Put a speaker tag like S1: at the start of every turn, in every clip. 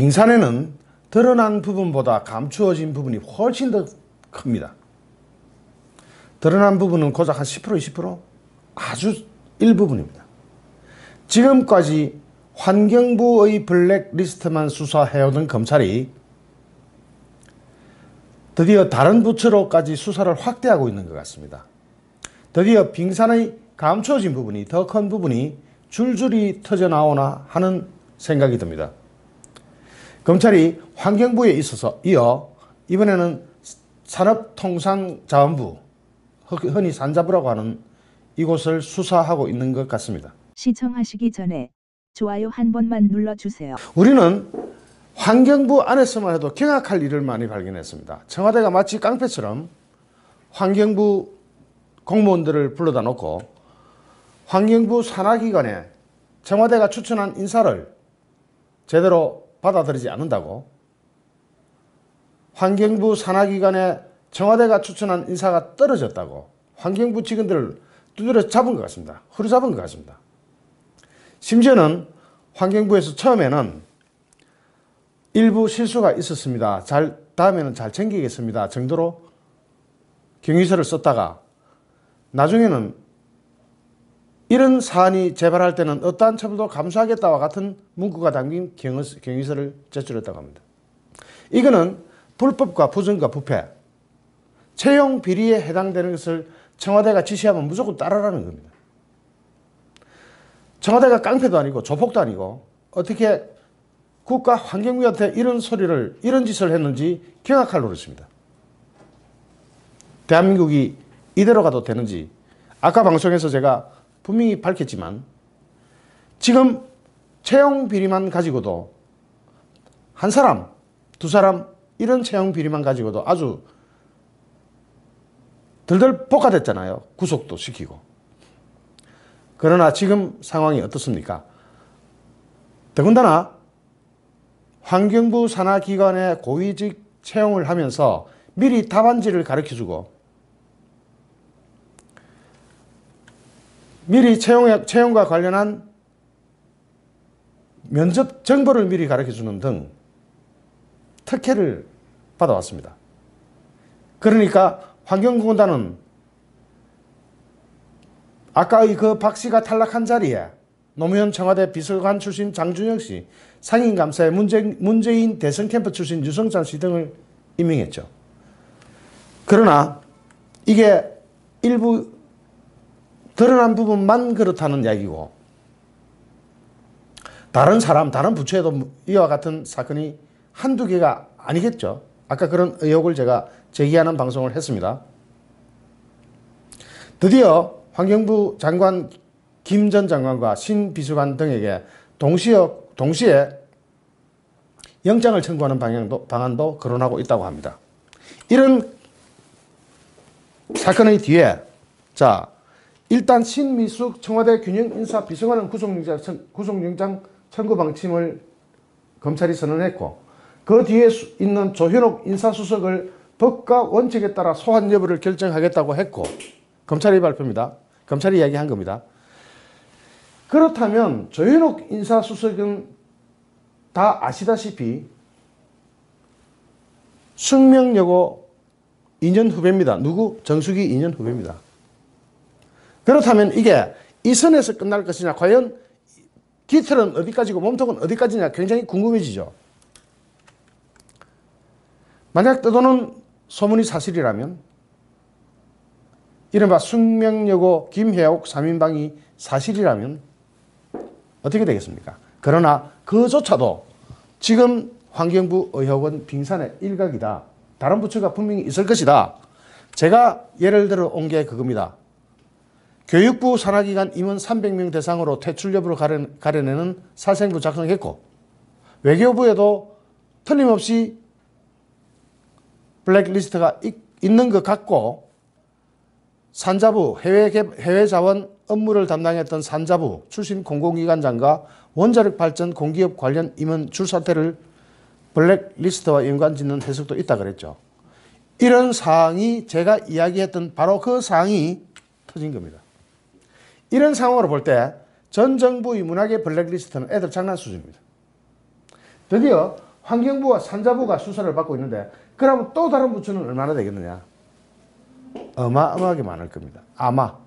S1: 빙산에는 드러난 부분보다 감추어진 부분이 훨씬 더 큽니다. 드러난 부분은 고작 한 10%, 20%? 아주 일부분입니다. 지금까지 환경부의 블랙리스트만 수사해오던 검찰이 드디어 다른 부처로까지 수사를 확대하고 있는 것 같습니다. 드디어 빙산의 감추어진 부분이, 더 큰 부분이 줄줄이 터져나오나 하는 생각이 듭니다. 검찰이 환경부에 있어서 이어 이번에는 산업통상자원부, 흔히 산자부라고 하는 이곳을 수사하고 있는 것 같습니다.
S2: 시청하시기 전에 좋아요 한 번만 눌러주세요.
S1: 우리는 환경부 안에서만 해도 경악할 일을 많이 발견했습니다. 청와대가 마치 깡패처럼 환경부 공무원들을 불러다 놓고 환경부 산하기관에 청와대가 추천한 인사를 제대로 받아들이지 않는다고, 환경부 산하기관에 청와대가 추천한 인사가 떨어졌다고 환경부 직원들을 두드려 잡은 것 같습니다. 후려잡은 것 같습니다. 심지어는 환경부에서 처음에는 일부 실수가 있었습니다. 다음에는 잘 챙기겠습니다 정도로 경위서를 썼다가 나중에는 이런 사안이 재발할 때는 어떠한 처벌도 감수하겠다와 같은 문구가 담긴 경위서를 제출했다고 합니다. 이거는 불법과 부정과 부패, 채용 비리에 해당되는 것을 청와대가 지시하면 무조건 따르라는 겁니다. 청와대가 깡패도 아니고 조폭도 아니고 어떻게 국가환경부한테 이런 짓을 했는지 경악할 노릇입니다. 대한민국이 이대로 가도 되는지, 아까 방송에서 제가 분명히 밝혔지만 지금 채용 비리만 가지고도 한 사람, 두 사람 이런 채용 비리만 가지고도 아주 들들 볶아댔잖아요. 구속도 시키고. 그러나 지금 상황이 어떻습니까? 더군다나 환경부 산하기관에 고위직 채용을 하면서 미리 답안지를 가르쳐주고 미리 채용과 관련한 면접 정보를 미리 가르쳐주는 등 특혜를 받아왔습니다. 그러니까 환경공단은 아까의 그 박 씨가 탈락한 자리에 노무현 청와대 비서관 출신 장준혁 씨, 상임감사에 문재인 대선 캠프 출신 유성찬 씨 등을 임명했죠. 그러나 이게 일부 드러난 부분만 그렇다는 이야기고, 다른 사람, 다른 부처에도 이와 같은 사건이 한두 개가 아니겠죠. 아까 그런 의혹을 제가 제기하는 방송을 했습니다. 드디어 환경부 장관 김 전 장관과 신 비서관 등에게 동시에 영장을 청구하는 방안도 거론하고 있다고 합니다. 이런 사건의 뒤에 일단 신미숙 청와대 균형인사 비서관은 구속영장 청구 방침을 검찰이 선언했고, 그 뒤에 있는 조현옥 인사수석을 법과 원칙에 따라 소환 여부를 결정하겠다고 했고, 검찰의 발표입니다. 검찰이 이야기한 겁니다. 그렇다면 조현옥 인사수석은 다 아시다시피 숙명여고 2년 후배입니다. 누구? 정수기 2년 후배입니다. 그렇다면 이게 이 선에서 끝날 것이냐, 과연 깃털은 어디까지고 몸통은 어디까지냐 굉장히 궁금해지죠. 만약 떠도는 소문이 사실이라면 이른바 숙명여고 김혜옥 3인방이 사실이라면 어떻게 되겠습니까? 그러나 그조차도 지금 환경부 의혹은 빙산의 일각이다. 다른 부처가 분명히 있을 것이다. 제가 예를 들어 온 게 그겁니다. 교육부 산하기관 임원 300명 대상으로 퇴출 여부를 가려내는 살생부 작성했고, 외교부에도 틀림없이 블랙리스트가 있는 것 같고, 산자부, 해외자원 업무를 담당했던 산자부 출신 공공기관장과 원자력 발전 공기업 관련 임원 줄사태를 블랙리스트와 연관짓는 해석도 있다 그랬죠. 이런 사항이 제가 이야기했던 바로 그 사항이 터진 겁니다. 이런 상황으로 볼 때 전 정부의 문학의 블랙리스트는 애들 장난 수준입니다. 드디어 환경부와 산자부가 수사를 받고 있는데 그러면 또 다른 부처는 얼마나 되겠느냐? 어마어마하게 많을 겁니다. 아마.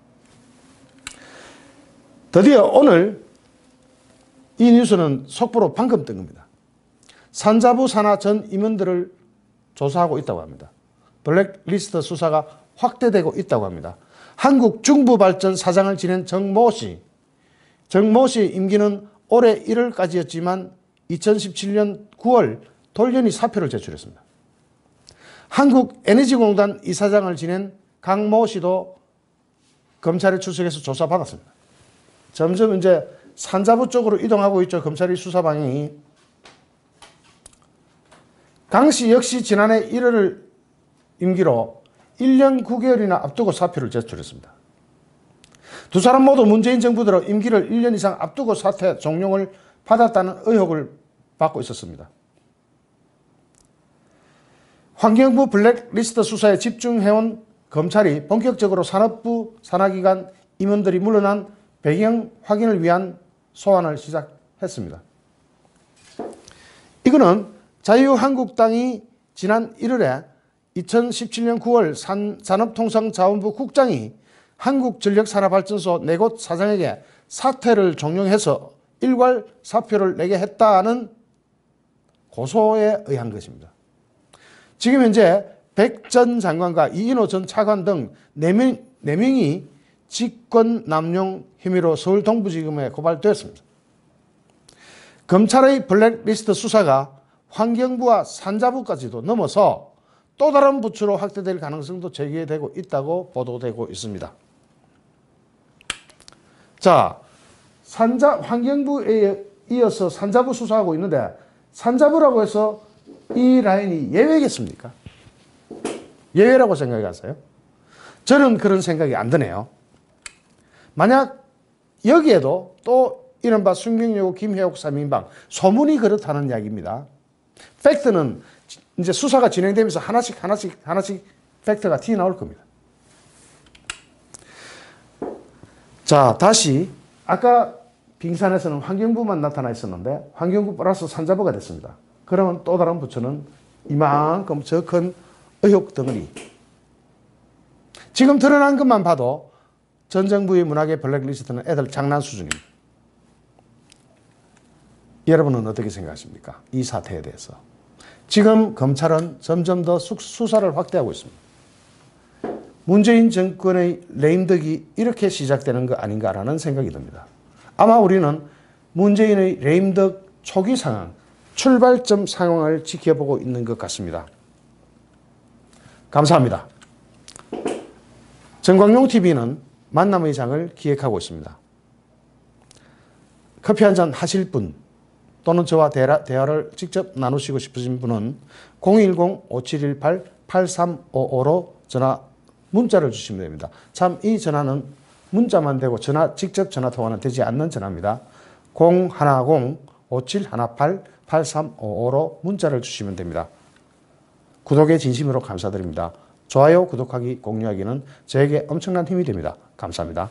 S1: 드디어 오늘 이 뉴스는 속보로 방금 뜬 겁니다. 산자부 산하 전 임원들을 조사하고 있다고 합니다. 블랙리스트 수사가 확대되고 있다고 합니다. 한국중부발전 사장을 지낸 정모 씨. 정모 씨 임기는 올해 1월까지였지만 2017년 9월 돌연히 사표를 제출했습니다. 한국에너지공단 이사장을 지낸 강모 씨도 검찰에 출석해서 조사받았습니다. 점점 이제 산자부 쪽으로 이동하고 있죠. 검찰의 수사 방향이. 강 씨 역시 지난해 1월 임기로 1년 9개월이나 앞두고 사표를 제출했습니다. 두 사람 모두 문재인 정부 들어 임기를 1년 이상 앞두고 사퇴 종용을 받았다는 의혹을 받고 있었습니다. 환경부 블랙리스트 수사에 집중해온 검찰이 본격적으로 산업부 산하기관 임원들이 물러난 배경 확인을 위한 소환을 시작했습니다. 이거는 자유한국당이 지난 1월에 2017년 9월 산업통상자원부 국장이 한국전력산업발전소 4곳 사장에게 사퇴를 종용해서 일괄 사표를 내게 했다는 고소에 의한 것입니다. 지금 현재 백 전 장관과 이인호 전 차관 등 4명이 직권남용 혐의로 서울 동부지검에 고발되었습니다. 검찰의 블랙리스트 수사가 환경부와 산자부까지도 넘어서 또 다른 부처로 확대될 가능성도 제기되고 있다고 보도되고 있습니다. 자, 환경부에 이어서 산자부 수사하고 있는데 산자부라고 해서 이 라인이 예외겠습니까? 예외라고 생각하세요? 저는 그런 생각이 안 드네요. 만약 여기에도 또 이른바 순경여고 김혜옥 3인방 소문이 그렇다는 이야기입니다. 팩트는 이제 수사가 진행되면서 하나씩 팩트가 튀어나올 겁니다. 자, 다시 아까 빙산에서는 환경부만 나타나 있었는데 환경부 플러스 산자부가 됐습니다. 그러면 또 다른 부처는 이만큼 저 큰 의혹 덩어리. 지금 드러난 것만 봐도 전 정부의 문학의 블랙리스트는 애들 장난 수준입니다. 여러분은 어떻게 생각하십니까? 이 사태에 대해서. 지금 검찰은 점점 더 수사를 확대하고 있습니다. 문재인 정권의 레임덕이 이렇게 시작되는 거 아닌가라는 생각이 듭니다. 아마 우리는 문재인의 레임덕 초기 상황, 출발점 상황을 지켜보고 있는 것 같습니다. 감사합니다. 정광용TV는 만남의 장을 기획하고 있습니다. 커피 한잔 하실 분 또는 저와 대화를 직접 나누시고 싶으신 분은 010-5718-8355로 문자를 주시면 됩니다. 참 이 전화는 문자만 되고 직접 전화 통화는 되지 않는 전화입니다. 010-5718-8355로 문자를 주시면 됩니다. 구독에 진심으로 감사드립니다. 좋아요, 구독하기, 공유하기는 저에게 엄청난 힘이 됩니다. 감사합니다.